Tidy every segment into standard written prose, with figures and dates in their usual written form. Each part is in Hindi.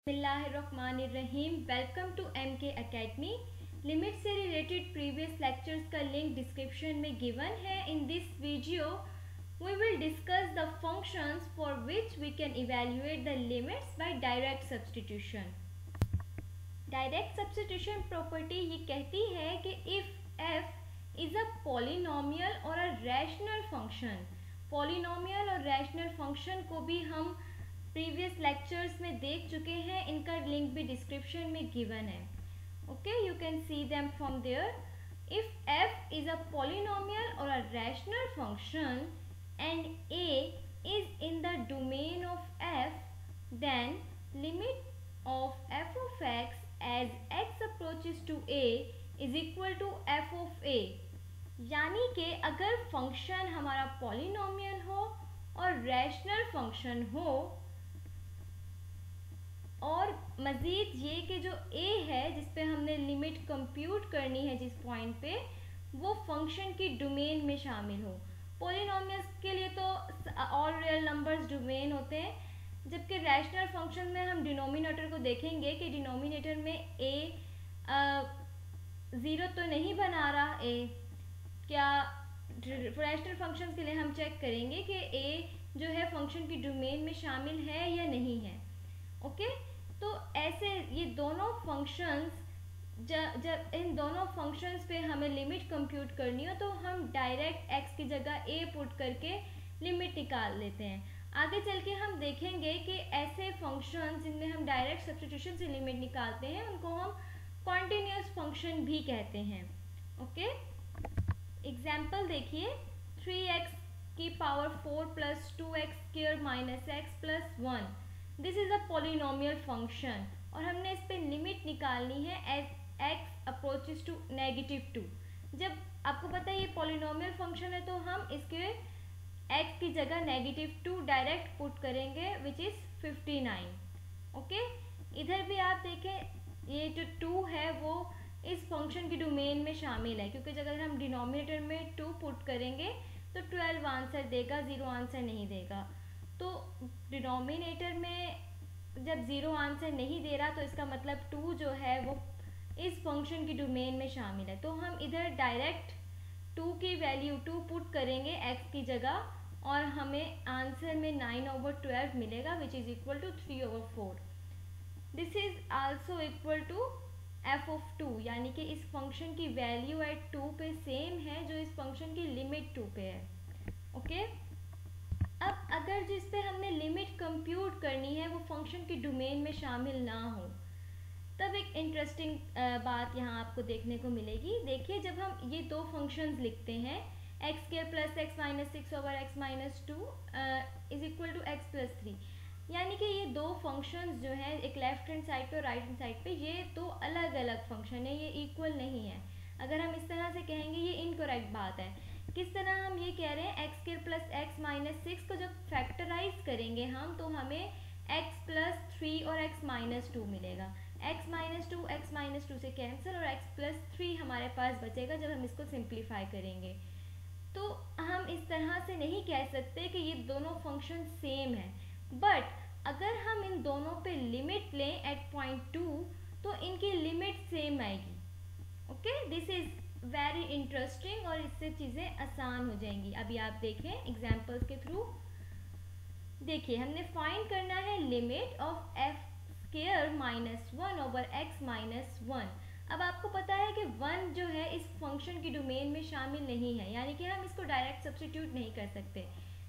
बिस्मिल्लाहिर्रहमानिर्रहीम। Welcome to MK Academy। Limit से रिलेटेड प्रीवियस लेक्चर्स का लिंक डिस्क्रिप्शन में गिवन है। In this video we will discuss the functions for which we can evaluate the limits by direct substitution. Direct substitution property ये कहती है कि if f is a polynomial और अ रैशनल फंक्शन, पॉलिनोमियल और रैशनल फंक्शन को भी हम प्रीवियस लेक्चर्स में देख चुके हैं, इनका लिंक भी डिस्क्रिप्शन में गिवन है। Okay, you can see them from there. If f is a polynomial और a rational function and a is in the domain of f, then limit of f of x as x approaches to a is equal to f of a। यानी कि अगर फंक्शन हमारा पॉलिनोमियल हो और रैशनल फंक्शन हो और मज़ीद ये कि जो a है जिस पे हमने लिमिट कंप्यूट करनी है, जिस पॉइंट पे, वो फंक्शन की डोमेन में शामिल हो। पॉलिनोमियल्स के लिए तो ऑल रियल नंबर्स डोमेन होते हैं, जबकि रैशनल फंक्शन में हम डिनोमिनेटर को देखेंगे कि डिनोमिनेटर में a ज़ीरो तो नहीं बना रहा a। क्या रैशनल फंक्शन के लिए हम चेक करेंगे कि a जो है फंक्शन की डोमेन में शामिल है या नहीं है। ओके, तो ऐसे ये दोनों फंक्शंस जब इन दोनों फंक्शंस पे हमें लिमिट कंप्यूट करनी हो तो हम डायरेक्ट x की जगह a पुट करके लिमिट निकाल लेते हैं। आगे चल के हम देखेंगे कि ऐसे फंक्शंस जिनमें हम डायरेक्ट सब्स्टिट्यूशन से लिमिट निकालते हैं उनको हम कॉन्टिन्यूस फंक्शन भी कहते हैं। ओके, एग्जाम्पल देखिए, 3x की power 4 plus 2x square minus x plus 1, this is a polynomial function और हमने इस पे लिमिट निकालनी है एज x अप्रोचेस टू -2। जब आपको पता है ये पॉलिनोमियल फंक्शन है तो हम इसके x की जगह -2 डायरेक्ट पुट करेंगे विच इज़ 59। ओके, इधर भी आप देखें ये जो 2 है वो इस फंक्शन की डोमेन में शामिल है, क्योंकि अगर हम डिनोमिनेटर में 2 पुट करेंगे तो 12 आंसर देगा, 0 आंसर नहीं देगा। तो डिनोमिनेटर में जब 0 आंसर नहीं दे रहा तो इसका मतलब 2 जो है वो इस फंक्शन की डोमेन में शामिल है। तो हम इधर डायरेक्ट 2 की वैल्यू 2 पुट करेंगे x की जगह और हमें आंसर में 9/12 मिलेगा which is equal to 3/4। This is also equal to f of 2, यानी कि इस फंक्शन की वैल्यू एट 2 पे सेम है जो इस फंक्शन की लिमिट 2 पे है। ओके, अब अगर जिस पे हमने लिमिट कंप्यूट करनी है वो फंक्शन की डोमेन में शामिल ना हो, तब एक इंटरेस्टिंग बात यहाँ आपको देखने को मिलेगी। देखिए, जब हम ये दो फंक्शंस लिखते हैं x square plus x minus 6 over x minus 2 is equal to x plus 3, यानी कि ये दो फंक्शंस जो हैं, एक लेफ्ट हैंड साइड पे और राइट हैंड साइड पे, ये दो अलग अलग फंक्शन है, ये इक्वल नहीं है। अगर हम इस तरह से कहेंगे ये इनकरेक्ट बात है। किस तरह हम ये कह रहे हैं, x square plus x minus 6 को जब फैक्टराइज करेंगे हम तो हमें एक्स प्लस 3 और एक्स माइनस 2 मिलेगा। एक्स माइनस टू से कैंसिल और एक्स प्लस 3 हमारे पास बचेगा जब हम इसको सिंप्लीफाई करेंगे। तो हम इस तरह से नहीं कह सकते कि ये दोनों फंक्शन सेम है, बट अगर हम इन दोनों पे लिमिट लें एट पॉइंट 2 तो इनकी लिमिट सेम आएगी। Okay, this is very interesting और इससे चीज़ें आसान हो जाएंगी। अभी आप देखें एग्जाम्पल्स के थ्रू। देखिए, हमने फाइंड करना है limit of F square minus 1 over x minus 1। अब आपको पता है कि 1 जो है इस फंक्शन की डोमेन में शामिल नहीं है, यानी कि हम इसको डायरेक्ट सब्स्टिट्यूट नहीं कर सकते।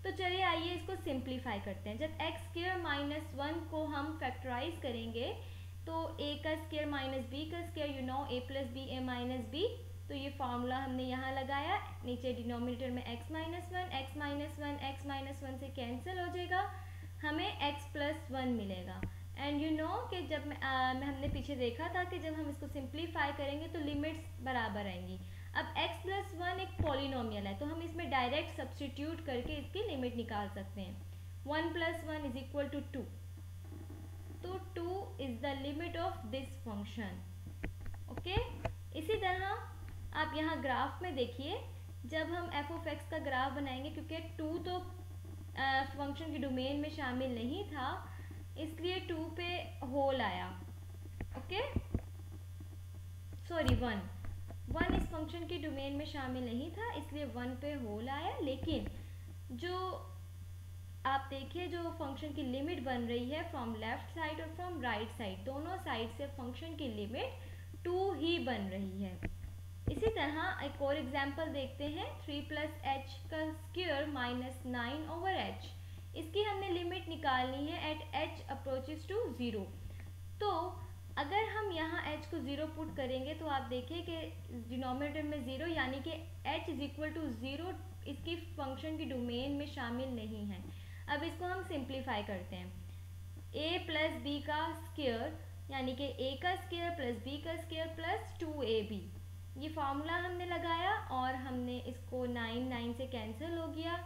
तो चलिए आइए इसको सिंप्लीफाई करते हैं। जब एक्स स्क्वायर माइनस 1 को हम फैक्टराइज करेंगे तो a का स्क्वायर माइनस b का square, you know a plus B A minus B, तो ये फार्मूला हमने यहाँ लगाया। नीचे डिनोमिनेटर में x माइनस 1 से कैंसिल हो जाएगा, हमें x प्लस 1 मिलेगा। एंड यू नो कि जब हमने पीछे देखा था कि जब हम इसको सिंप्लीफाई करेंगे तो लिमिट्स बराबर आएंगी। अब x प्लस 1 एक पॉलिनोमियल है तो हम इसमें डायरेक्ट सब्स्टिट्यूट करके इसकी लिमिट निकाल सकते हैं। 1 प्लस 1 इज इक्वल टू 2, तो 2 is the limit of this function. Okay, इसी तरह आप यहाँ ग्राफ में देखिए, जब हम एफ ऑफ एक्स का ग्राफ बनाएंगे, क्योंकि 2 तो फंक्शन की डोमेन में शामिल नहीं था, इसलिए 2 पे होल आया, ओके, सॉरी 1 इस फंक्शन के डोमेन में शामिल नहीं था, इसलिए 1 पे होल आया। लेकिन जो आप देखिए जो फंक्शन की लिमिट बन रही है फ्रॉम लेफ्ट साइड और फ्रॉम राइट साइड, दोनों साइड से फंक्शन की लिमिट 2 ही बन रही है। इसी तरह एक और एग्जांपल देखते हैं, 3 प्लस एच का स्क्वायर माइनस 9 ओवर एच। इसकी हमने लिमिट निकालनी है एट एच अप्रोचेस टू 0। तो अगर हम यहाँ h को 0 पुट करेंगे तो आप देखिए कि डिनोमिनेटर में 0 यानी कि h इज इक्वल टू 0 इसकी फंक्शन की डोमेन में शामिल नहीं है। अब इसको हम सिंप्लीफाई करते हैं, a प्लस बी का स्क्वायर यानी कि a का स्क्वायर प्लस b का स्क्वायर प्लस 2ab, ये फार्मूला हमने लगाया और हमने इसको 9 से कैंसिल हो गया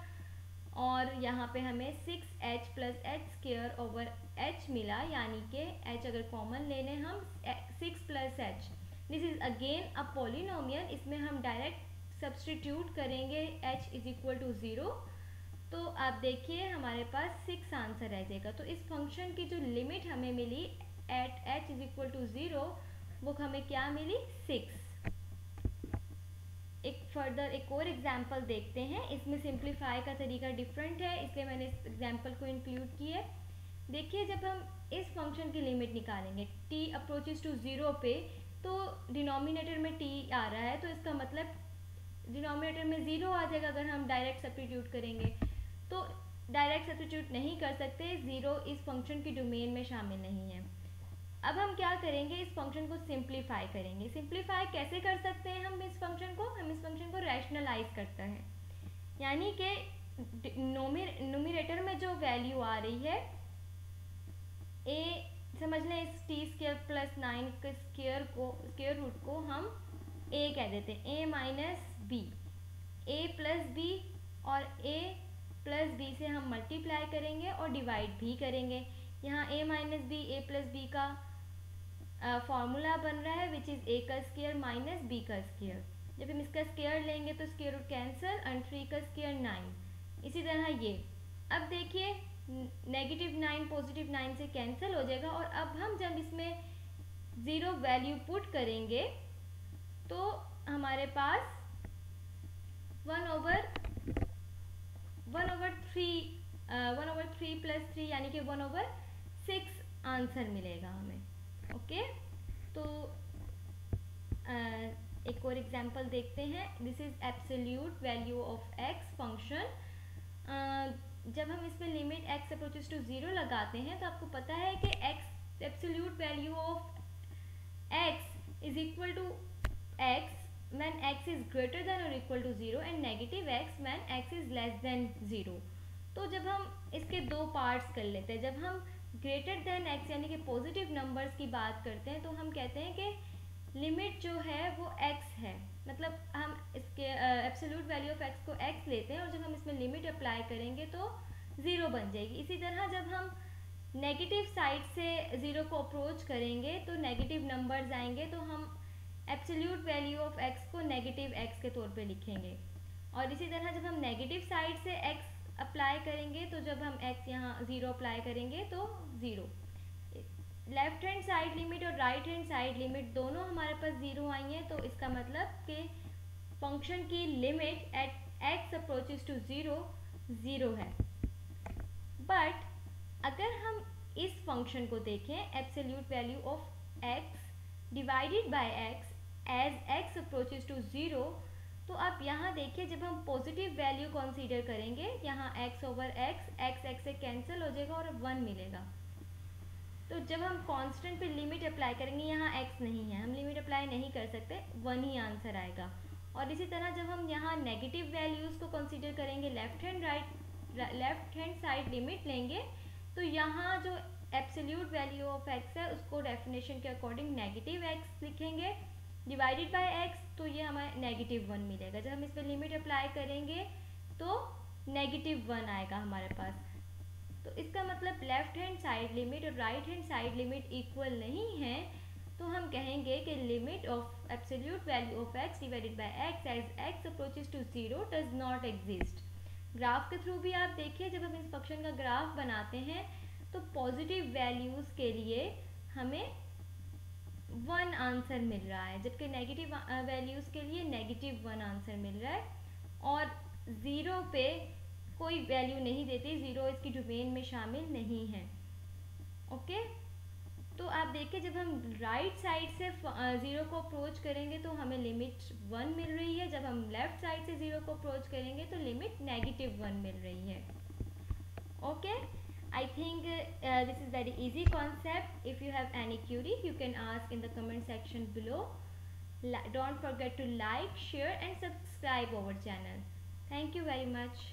और यहाँ पे हमें 6h plus H square over h मिला, यानी कि h अगर कॉमन ले लें हम 6 plus H, this is again a polynomial, इसमें हम डायरेक्ट सब्सटीट्यूट करेंगे h इज इक्वल टू 0, तो आप देखिए हमारे पास 6 आंसर रह जाएगा। तो इस फंक्शन की जो लिमिट हमें मिली at h is equal to 0 वो हमें क्या मिली 6। एक और एग्जाम्पल देखते हैं, इसमें सिंप्लीफाई का तरीका डिफरेंट है इसलिए मैंने इस एग्जाम्पल को इंक्लूड किया है। देखिए जब हम इस फंक्शन की लिमिट निकालेंगे t अप्रोचेस टू 0 पे, तो डिनोमिनेटर में t आ रहा है तो इसका मतलब डिनोमिनेटर में 0 आ जाएगा अगर हम डायरेक्ट सब्स्टिट्यूट करेंगे। तो डायरेक्ट सब्स्टिट्यूट नहीं कर सकते, 0 इस फंक्शन की डोमेन में शामिल नहीं है। अब हम क्या करेंगे, इस फंक्शन को सिंप्लीफाई करेंगे। सिंप्लीफाई कैसे कर सकते हैं हम इस फंक्शन को रैशनलाइज करते हैं, यानी कि न्यूमरेटर में जो वैल्यू आ रही है a, समझ लें इस टी स्क्वायर प्लस 9 के स्क्वायर रूट को हम a कह देते हैं, a minus B, a plus B, और a प्लस बी से हम मल्टीप्लाई करेंगे और डिवाइड भी करेंगे। यहाँ a minus B a plus B का फॉर्मूला बन रहा है विच इज़ a का स्क्वायर माइनस b का स्क्वायर। जब हम इसका स्क्वायर लेंगे तो स्क्वायर रूट कैंसिल एंड 3 का स्क्वायर 9। इसी तरह ये, अब देखिए नेगेटिव 9 पॉजिटिव 9 से कैंसिल हो जाएगा और अब हम जब इसमें 0 वैल्यू पुट करेंगे तो हमारे पास 1 ओवर 3 प्लस 3 यानी कि 1 ओवर 6 आंसर मिलेगा हमें, ओके। तो एक और एग्जांपल देखते हैं, this is absolute value of x function. जब हम इसमें लिमिट x अप्रोचेस टू 0 लगाते हैं तो आपको पता है कि x absolute value of x is equal to x when x is greater than or equal to 0 and negative x when x is less than 0। तो जब हम इसके दो पार्ट्स कर लेते हैं, जब हम ग्रेटर देन x यानी कि पॉजिटिव नंबर्स की बात करते हैं तो हम कहते हैं कि लिमिट जो है वो x है, मतलब हम इसके एब्सोल्यूट वैल्यू ऑफ x को x लेते हैं और जब हम इसमें लिमिट अप्लाई करेंगे तो 0 बन जाएगी। इसी तरह जब हम नेगेटिव साइड से 0 को अप्रोच करेंगे तो नेगेटिव नंबर्स आएंगे तो हम एब्सोल्यूट वैल्यू ऑफ x को नेगेटिव x के तौर पे लिखेंगे। और इसी तरह जब हम नेगेटिव साइड से x अप्लाई करेंगे तो जब हम x यहाँ 0 अप्लाई करेंगे तो 0। लेफ्ट हैंड साइड लिमिट और राइट हैंड साइड लिमिट दोनों हमारे पास 0 आई हैं, तो इसका मतलब कि फंक्शन की limit at x approaches to 0 है। बट अगर हम इस फंक्शन को देखें absolute value of x divided by x as x approaches to 0, तो आप यहाँ देखिए जब हम पॉजिटिव वैल्यू कंसीडर करेंगे यहाँ x ओवर x से कैंसिल हो जाएगा और 1 मिलेगा। तो जब हम कांस्टेंट पे लिमिट अप्लाई करेंगे, यहाँ x नहीं है, हम लिमिट अप्लाई नहीं कर सकते, 1 ही आंसर आएगा। और इसी तरह जब हम यहाँ नेगेटिव वैल्यूज़ को कंसीडर करेंगे, लेफ्ट हैंड साइड लिमिट लेंगे, तो यहाँ जो एब्सोल्यूट वैल्यू ऑफ x है उसको डेफिनेशन के अकॉर्डिंग नेगेटिव x लिखेंगे डिवाइडेड बाय x, तो ये हमें नेगेटिव 1 मिलेगा। जब हम इस पर लिमिट अप्लाई करेंगे तो नेगेटिव 1 आएगा हमारे पास। तो इसका मतलब लेफ्ट हैंड साइड लिमिट और right hand side limit equal नहीं है, तो हम कहेंगे कि limit of absolute value of x divided by x as x approaches to 0 does not exist. Graph के थ्रू भी आप देखिए जब हम इस फंक्शन का ग्राफ बनाते हैं तो पॉजिटिव वैल्यूज़ के लिए हमें 1 आंसर मिल रहा है, जबकि नेगेटिव वैल्यूज़ के लिए -1 आंसर मिल रहा है। और ज़ीरो पे कोई वैल्यू नहीं देती, ज़ीरो इसकी डोमेन में शामिल नहीं है। ओके, तो आप देखिए जब हम राइट साइड से ज़ीरो को अप्रोच करेंगे तो हमें लिमिट 1 मिल रही है, जब हम लेफ़्ट साइड से ज़ीरो को अप्रोच करेंगे तो लिमिट -1 मिल रही है। Okay, I think this is very easy concept. If you have any query, you can ask in the comment section below. Don't forget to like, share and subscribe our channel. Thank you very much.